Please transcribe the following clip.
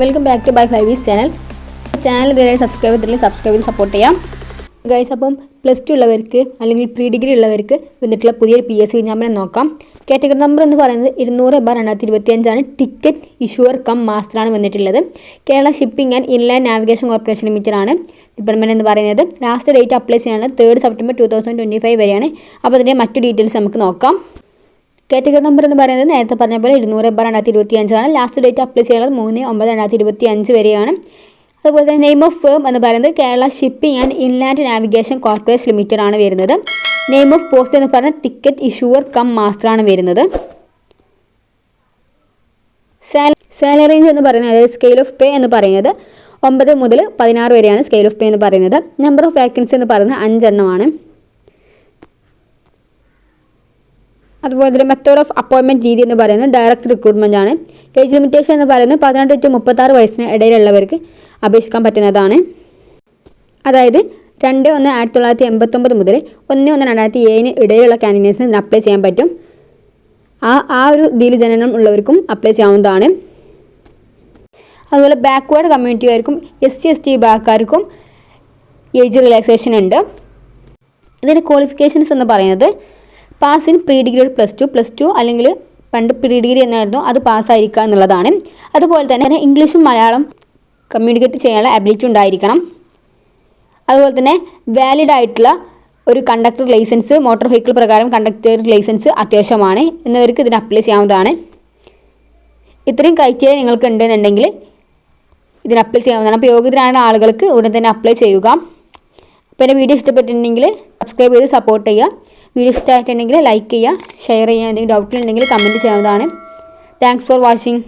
Welcome back to by 5 channel. Channel ഇതുവരെ subscribe ചെയ്ത് support ചെയ്യാം ഗൈസ്. അപ്പം +2 ഉള്ളവർക്ക് അല്ലെങ്കിൽ പ്രീ ഡിഗ്രി ഉള്ളവർക്ക് വന്നിട്ടുള്ള പുതിയൊരു PSC എക്സാമിനെ നോക്കാം. കാറ്റഗറി നമ്പർ എന്ന് പറയുന്നത് 200/2025 ടിക്കറ്റ് ഇഷ്യൂവർ കം മാസ്റ്ററാണ് വന്നിട്ടുള്ളത്. Kerala shipping and inland navigation corporation limited ആണ് ഡിപ്പാർട്ട്മെൻറ്റ് എന്ന് പറയുന്നത്. ലാസ്റ്റ് ഡേറ്റ് അപ്ലൈ ചെയ്യാനുള്ളത് 3 സെപ്റ്റംബർ 2025 വരെയാണ്. അപ്പോൾ അതിൻ്റെ മറ്റു ഡീറ്റെയിൽസ് നമുക്ക് നോക്കാം. കാറ്റഗറി നമ്പർ എന്ന് പറയുന്നത് നേരത്തെ പറഞ്ഞ പോലെ 200/2025 ആണ്. ലാസ്റ്റ് ഡേറ്റ് അപ്ലൈ ചെയ്യുന്നത് 3/9/2025 വരെയാണ്. അതുപോലെ തന്നെ നെയിം ഓഫ് ഫേം എന്ന് പറയുന്നത് Kerala shipping and inland navigation corporation limited ആണ് വരുന്നത്. നെയിം ഓഫ് പോസ്റ്റ് എന്ന് പറയുന്നത് ടിക്കറ്റ് ഇഷ്യൂവർ കം മാസ്റ്റർ ആണ് വരുന്നത്. സാലറി റേഞ്ച് എന്ന് പറയുന്നത് അതായത് സ്കെയിൽ ഓഫ് പേ എന്ന് പറയുന്നത് 9 മുതൽ 16 വരെയാണ് സ്കെയിൽ ഓഫ് പേ എന്ന് പറയുന്നത്. നമ്പർ ഓഫ് വാക്കൻസി എന്ന് പറയുന്നത് 5 എണ്ണമാണ്. അതുപോലെ തന്നെ മെത്തേഡ് ഓഫ് അപ്പോയിൻമെൻറ്റ് രീതി എന്ന് പറയുന്നത് ഡയറക്റ്റ് റിക്രൂട്ട്മെൻ്റ് ആണ്. ഏജ് ലിമിറ്റേഷൻ എന്ന് പറയുന്നത് 18 to 36 വയസ്സിന് ഇടയിലുള്ളവർക്ക് അപേക്ഷിക്കാൻ പറ്റുന്നതാണ്. അതായത് 2/1/1989 മുതൽ 1/1/2007 ഇടയിലുള്ള കാൻഡിഡേറ്റ്സിന് ഇതിന് അപ്ലൈ ചെയ്യാൻ പറ്റും. ആ ഒരു ഇതിൽ ജനനം ഉള്ളവർക്കും അപ്ലൈ ചെയ്യാവുന്നതാണ്. അതുപോലെ ബാക്ക്വേർഡ് കമ്മ്യൂണിറ്റിക്കാർക്കും SC/ST വിഭാഗക്കാർക്കും ഏജ് റിലാക്സേഷൻ ഉണ്ട്. ഇതിൻ്റെ ക്വാളിഫിക്കേഷൻസ് എന്ന് പറയുന്നത് പാസ് ഇൻ പ്രീ ഡിഗ്രി +2 അല്ലെങ്കിൽ പണ്ട് പ്രീ ഡിഗ്രി എന്നായിരുന്നു അത് പാസ്സായിരിക്കുക എന്നുള്ളതാണ്. അതുപോലെ തന്നെ ഇംഗ്ലീഷും മലയാളം കമ്മ്യൂണിക്കേറ്റ് ചെയ്യാനുള്ള അബിലിറ്റി ഉണ്ടായിരിക്കണം. അതുപോലെ തന്നെ വാലിഡ് ആയിട്ടുള്ള ഒരു കണ്ടക്ടർ ലൈസൻസ്, മോട്ടോർ വെഹിക്കിൾ പ്രകാരം കണ്ടക്ടർ ലൈസൻസ് അത്യാവശ്യമാണ് എന്നവർക്ക് ഇതിന് അപ്ലൈ ചെയ്യാവുന്നതാണ്. ഇത്രയും ക്രൈറ്റീരിയ നിങ്ങൾക്ക് ഉണ്ടെന്നുണ്ടെങ്കിൽ ഇതിന് അപ്ലൈ ചെയ്യാവുന്നതാണ്. അപ്പോൾ യോഗ്യതരായ ആളുകൾക്ക് ഉടൻ തന്നെ അപ്ലൈ ചെയ്യുക. അപ്പോൾ എൻ്റെ വീഡിയോ ഇഷ്ടപ്പെട്ടിട്ടുണ്ടെങ്കിൽ സബ്സ്ക്രൈബ് ചെയ്ത് സപ്പോർട്ട് ചെയ്യുക. വീഡിയോ ഇഷ്ടമായിട്ടുണ്ടെങ്കിൽ ലൈക്ക് ചെയ്യുക, ഷെയർ ചെയ്യുക. എന്തെങ്കിലും ഡൗട്ട് ഉണ്ടെങ്കിൽ കമൻറ്റ് ചെയ്യാവുന്നതാണ്. Thanks for watching.